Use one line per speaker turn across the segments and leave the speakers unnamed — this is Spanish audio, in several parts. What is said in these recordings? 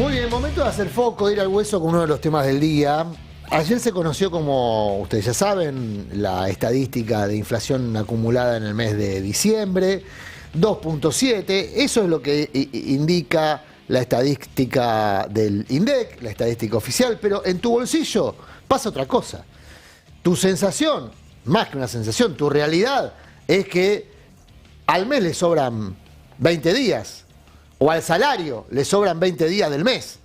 Muy bien, momento de hacer foco, de ir al hueso con uno de los temas del día. Ayer se conoció, como ustedes ya saben, la estadística de inflación acumulada en el mes de diciembre, 2.7. Eso es lo que indica la estadística del INDEC, la estadística oficial, pero en tu bolsillo pasa otra cosa. Tu sensación, más que una sensación, tu realidad es que al mes le sobran 20 días. O al salario le sobran 20 días del mes,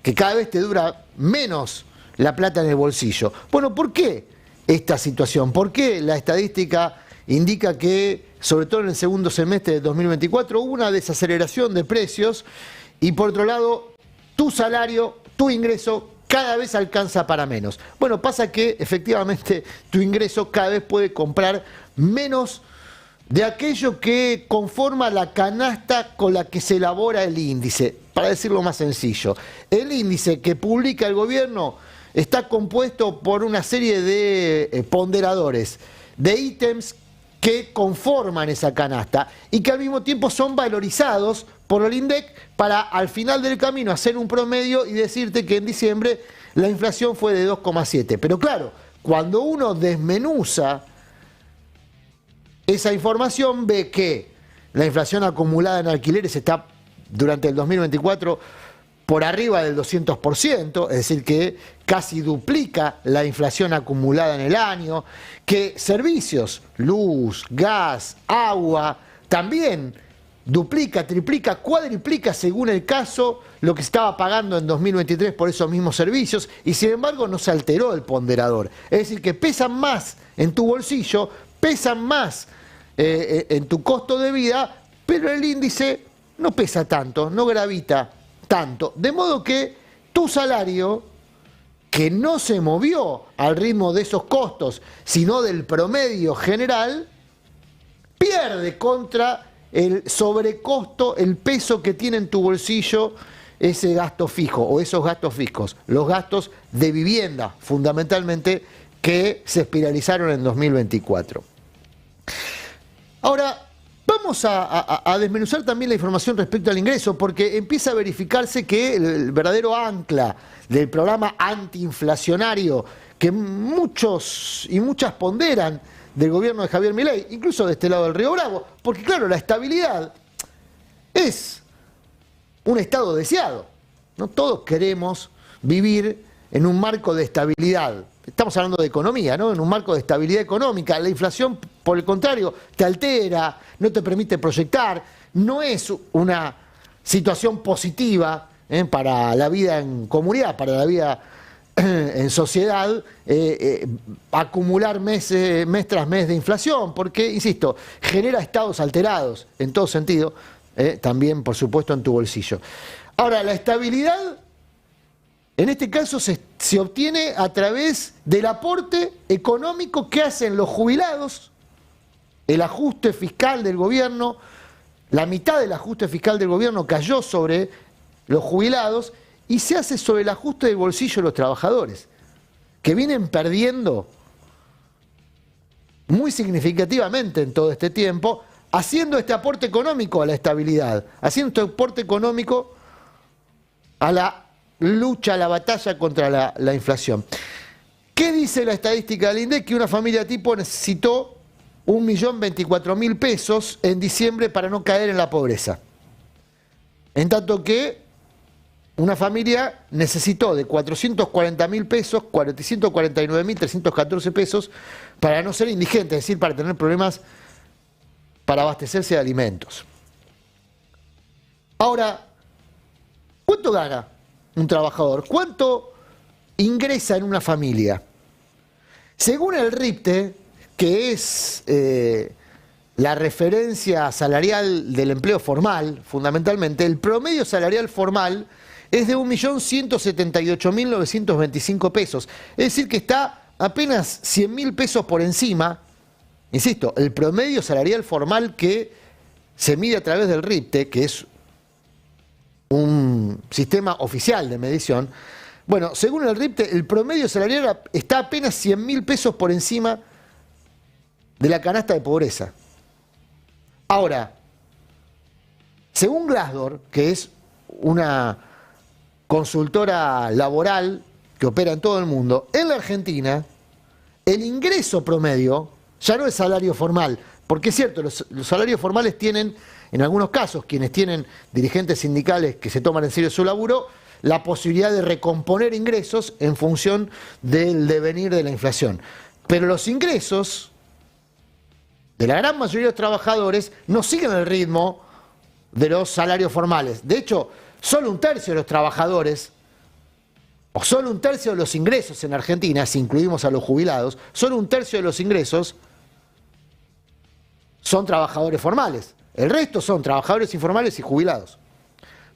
que cada vez te dura menos la plata en el bolsillo. Bueno, ¿por qué esta situación? ¿Por qué la estadística indica que, sobre todo en el segundo semestre de 2024, hubo una desaceleración de precios y, por otro lado, tu salario, tu ingreso, cada vez alcanza para menos? Bueno, pasa que, efectivamente, tu ingreso cada vez puede comprar menos de aquello que conforma la canasta con la que se elabora el índice. Para decirlo más sencillo, el índice que publica el gobierno está compuesto por una serie de ponderadores, de ítems que conforman esa canasta y que al mismo tiempo son valorizados por el INDEC para al final del camino hacer un promedio y decirte que en diciembre la inflación fue de 2,7. Pero claro, cuando uno desmenuza esa información, ve que la inflación acumulada en alquileres está durante el 2024 por arriba del 200%, es decir, que casi duplica la inflación acumulada en el año, que servicios, luz, gas, agua, también duplica, triplica, cuadriplica según el caso lo que se estaba pagando en 2023 por esos mismos servicios, y sin embargo no se alteró el ponderador. Es decir, que pesan más en tu bolsillo, pesan más en tu costo de vida, pero el índice no pesa tanto, no gravita tanto. De modo que tu salario, que no se movió al ritmo de esos costos, sino del promedio general, pierde contra el sobrecosto, el peso que tiene en tu bolsillo ese gasto fijo o esos gastos fijos, los gastos de vivienda fundamentalmente, que se espiralizaron en 2024. Ahora, vamos a desmenuzar también la información respecto al ingreso, porque empieza a verificarse que el verdadero ancla del programa antiinflacionario que muchos y muchas ponderan del gobierno de Javier Milei, incluso de este lado del Río Bravo, porque claro, la estabilidad es un estado deseado, ¿no? Todos queremos vivir en un marco de estabilidad. Estamos hablando de economía, ¿no? En un marco de estabilidad económica. La inflación, por el contrario, te altera, no te permite proyectar, no es una situación positiva para la vida en comunidad, para la vida en sociedad, acumular mes tras mes de inflación, porque, insisto, genera estados alterados en todo sentido, también, por supuesto, en tu bolsillo. Ahora, la estabilidad en este caso se obtiene a través del aporte económico que hacen los jubilados, el ajuste fiscal del gobierno, la mitad del ajuste fiscal del gobierno cayó sobre los jubilados y se hace sobre el ajuste del bolsillo de los trabajadores, que vienen perdiendo muy significativamente en todo este tiempo, haciendo este aporte económico a la estabilidad, haciendo este aporte económico a la lucha, la batalla contra la inflación. ¿Qué dice la estadística del INDEC? Que una familia tipo necesitó 1.024.000 pesos en diciembre para no caer en la pobreza. En tanto que una familia necesitó de 440.000 pesos, 449.314 pesos para no ser indigente, es decir, para tener problemas para abastecerse de alimentos. Ahora, ¿cuánto gana un trabajador? ¿Cuánto ingresa en una familia? Según el RIPTE, que es la referencia salarial del empleo formal, fundamentalmente, el promedio salarial formal es de 1.178.925 pesos. Es decir, que está apenas 100.000 pesos por encima, insisto, el promedio salarial formal que se mide a través del RIPTE, que es un sistema oficial de medición. Bueno, según el RIPTE, el promedio salarial está apenas 100.000 pesos por encima de la canasta de pobreza. Ahora, según Glassdoor, que es una consultora laboral que opera en todo el mundo, en la Argentina, el ingreso promedio ya no es salario formal, porque es cierto, los salarios formales tienen, en algunos casos, quienes tienen dirigentes sindicales que se toman en serio su laburo, la posibilidad de recomponer ingresos en función del devenir de la inflación. Pero los ingresos de la gran mayoría de los trabajadores no siguen el ritmo de los salarios formales. De hecho, solo un tercio de los trabajadores, o solo un tercio de los ingresos en Argentina, si incluimos a los jubilados, solo un tercio de los ingresos son trabajadores formales. El resto son trabajadores informales y jubilados.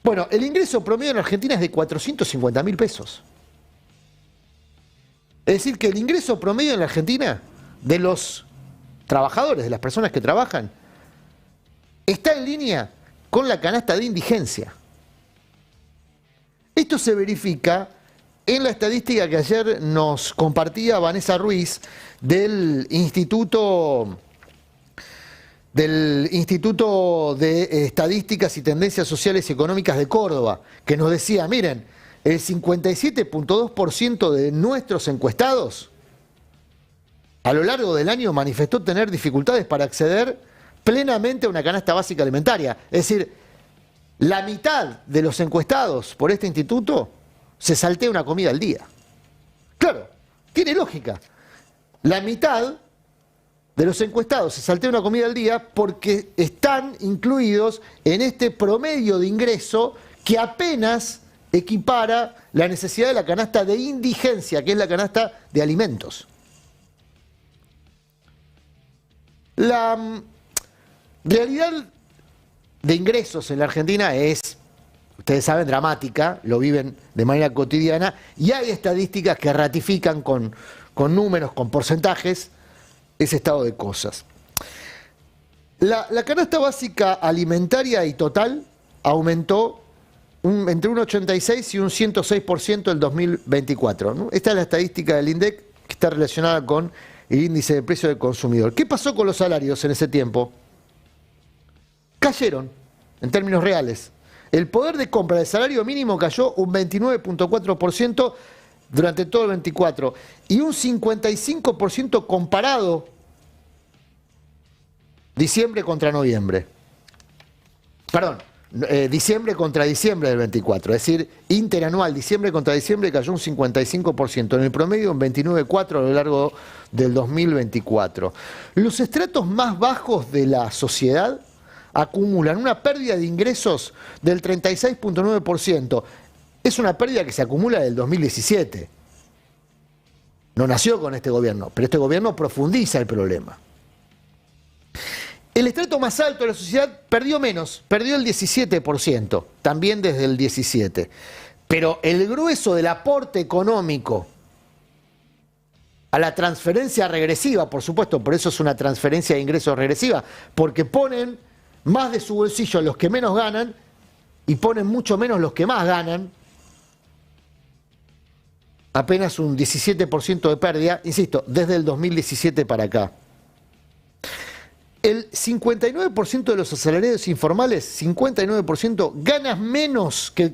Bueno, el ingreso promedio en Argentina es de 450.000 pesos. Es decir, que el ingreso promedio en la Argentina de los trabajadores, de las personas que trabajan, está en línea con la canasta de indigencia. Esto se verifica en la estadística que ayer nos compartía Vanessa Ruiz del Instituto de Estadísticas y Tendencias Sociales y Económicas de Córdoba, que nos decía, miren, el 57.2% de nuestros encuestados a lo largo del año manifestó tener dificultades para acceder plenamente a una canasta básica alimentaria. Es decir, la mitad de los encuestados por este instituto se saltea una comida al día. Claro, tiene lógica. La mitad de los encuestados se saltea una comida al día porque están incluidos en este promedio de ingreso que apenas equipara la necesidad de la canasta de indigencia, que es la canasta de alimentos. La realidad de ingresos en la Argentina es, ustedes saben, dramática, lo viven de manera cotidiana, y hay estadísticas que ratifican con números, con porcentajes, ese estado de cosas. La canasta básica alimentaria y total aumentó entre un 86 y un 106% el 2024, ¿no? Esta es la estadística del INDEC que está relacionada con el índice de precio del consumidor. ¿Qué pasó con los salarios en ese tiempo? Cayeron, en términos reales. El poder de compra del salario mínimo cayó un 29.4% durante todo el 24 y un 55% comparado diciembre contra noviembre. Perdón, diciembre contra diciembre del 24, es decir, interanual, diciembre contra diciembre cayó un 55%, en el promedio un 29.4% a lo largo del 2024. Los estratos más bajos de la sociedad acumulan una pérdida de ingresos del 36.9%. Es una pérdida que se acumula del 2017. No nació con este gobierno, pero este gobierno profundiza el problema. El estrato más alto de la sociedad perdió menos, perdió el 17%, también desde el 17%. Pero el grueso del aporte económico a la transferencia regresiva, por supuesto, por eso es una transferencia de ingresos regresiva, porque ponen más de su bolsillo los que menos ganan y ponen mucho menos los que más ganan, apenas un 17% de pérdida, insisto, desde el 2017 para acá. El 59% de los asalariados informales, 59%, gana menos que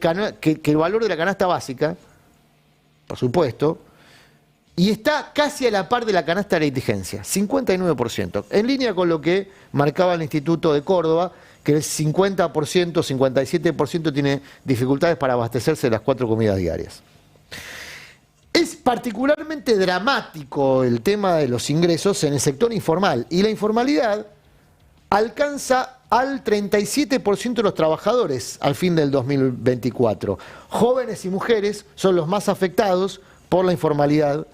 el valor de la canasta básica, por supuesto, y está casi a la par de la canasta de la indigencia, 59%, en línea con lo que marcaba el Instituto de Córdoba, que el 50%, 57% tiene dificultades para abastecerse de las 4 comidas diarias. Es particularmente dramático el tema de los ingresos en el sector informal, y la informalidad alcanza al 37% de los trabajadores al fin del 2024. Jóvenes y mujeres son los más afectados por la informalidad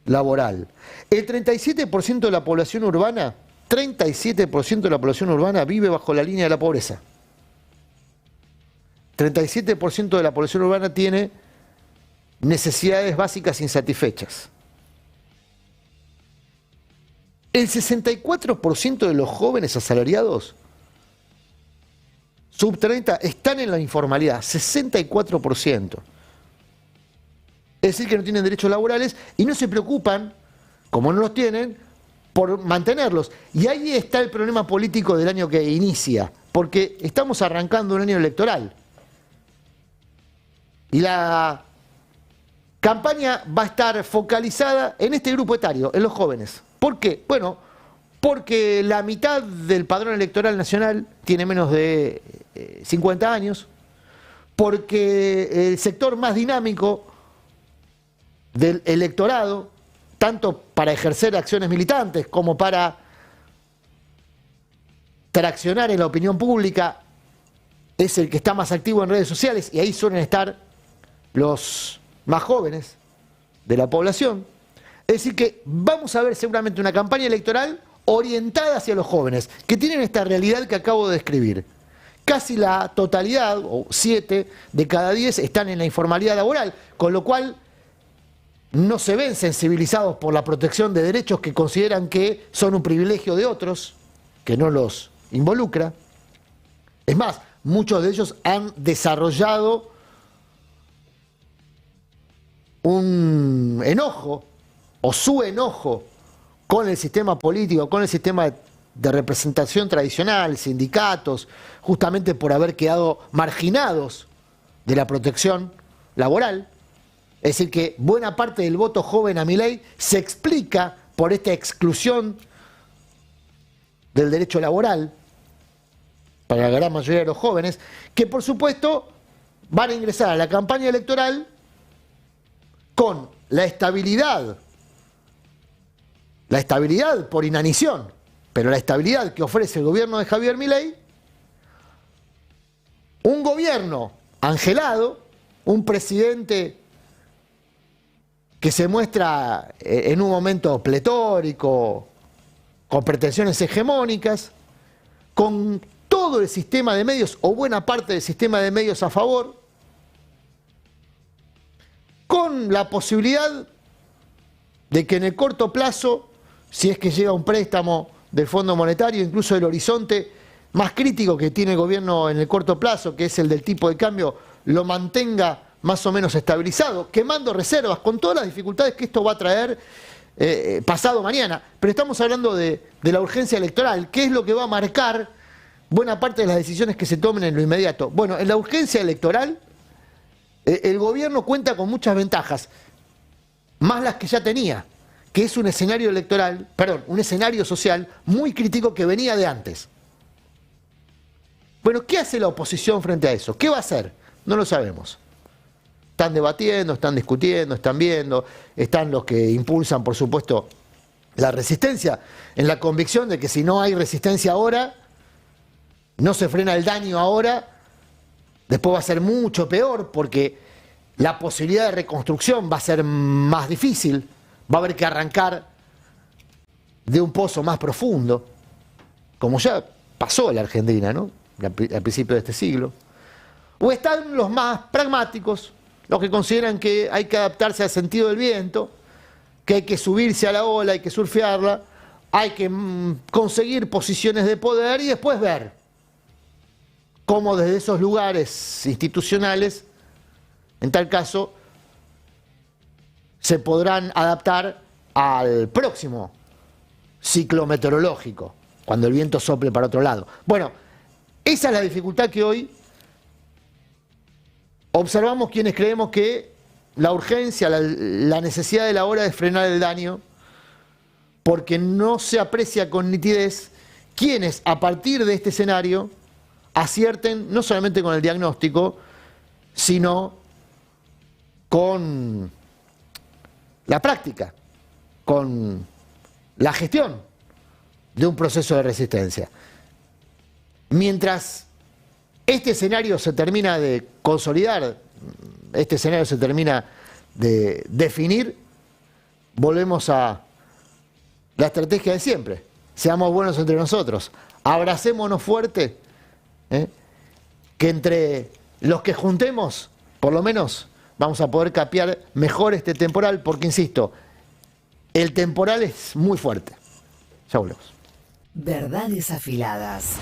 laboral. El 37% de la población urbana, 37% de la población urbana vive bajo la línea de la pobreza. 37% de la población urbana tiene necesidades básicas insatisfechas. El 64% de los jóvenes asalariados sub 30 están en la informalidad, 64%. Es decir, que no tienen derechos laborales y no se preocupan, como no los tienen, por mantenerlos. Y ahí está el problema político del año que inicia, porque estamos arrancando un año electoral. Y la campaña va a estar focalizada en este grupo etario, en los jóvenes. ¿Por qué? Bueno, porque la mitad del padrón electoral nacional tiene menos de 50 años, porque el sector más dinámico del electorado, tanto para ejercer acciones militantes como para traccionar en la opinión pública, es el que está más activo en redes sociales, y ahí suelen estar los más jóvenes de la población. Es decir que vamos a ver seguramente una campaña electoral orientada hacia los jóvenes, que tienen esta realidad que acabo de describir. Casi la totalidad, o 7 de cada 10, están en la informalidad laboral, con lo cual no se ven sensibilizados por la protección de derechos que consideran que son un privilegio de otros, que no los involucra. Es más, muchos de ellos han desarrollado un enojo o su enojo con el sistema político, con el sistema de representación tradicional, sindicatos, justamente por haber quedado marginados de la protección laboral. Es decir, que buena parte del voto joven a Milei se explica por esta exclusión del derecho laboral para la gran mayoría de los jóvenes, que por supuesto van a ingresar a la campaña electoral con la estabilidad por inanición, pero la estabilidad que ofrece el gobierno de Javier Milei, un gobierno angelado, un presidente que se muestra en un momento pletórico, con pretensiones hegemónicas, con todo el sistema de medios o buena parte del sistema de medios a favor, con la posibilidad de que en el corto plazo, si es que llega un préstamo del Fondo Monetario, incluso el horizonte más crítico que tiene el gobierno en el corto plazo, que es el del tipo de cambio, lo mantenga más o menos estabilizado, quemando reservas, con todas las dificultades que esto va a traer pasado mañana. Pero estamos hablando de la urgencia electoral, que es lo que va a marcar buena parte de las decisiones que se tomen en lo inmediato. Bueno, en la urgencia electoral, el gobierno cuenta con muchas ventajas, más las que ya tenía, que es un escenario electoral, perdón, un escenario social muy crítico que venía de antes. Bueno, ¿qué hace la oposición frente a eso? ¿Qué va a hacer? No lo sabemos. Están debatiendo, están discutiendo, están viendo, están los que impulsan, por supuesto, la resistencia, en la convicción de que si no hay resistencia ahora, no se frena el daño ahora, después va a ser mucho peor, porque la posibilidad de reconstrucción va a ser más difícil, va a haber que arrancar de un pozo más profundo, como ya pasó en la Argentina, ¿no? Al principio de este siglo. O están los más pragmáticos, los que consideran que hay que adaptarse al sentido del viento, que hay que subirse a la ola, hay que surfearla, hay que conseguir posiciones de poder y después ver cómo desde esos lugares institucionales, en tal caso, se podrán adaptar al próximo ciclo meteorológico, cuando el viento sople para otro lado. Bueno, esa es la dificultad que hoy observamos quienes creemos que la urgencia, la necesidad de la hora es frenar el daño, porque no se aprecia con nitidez quienes a partir de este escenario acierten no solamente con el diagnóstico, sino con la práctica, con la gestión de un proceso de resistencia. Mientras este escenario se termina de consolidar, este escenario se termina de definir, volvemos a la estrategia de siempre. Seamos buenos entre nosotros, abracémonos fuerte, que entre los que juntemos, por lo menos, vamos a poder capear mejor este temporal, porque insisto, el temporal es muy fuerte. Ya volvemos.
Verdades afiladas.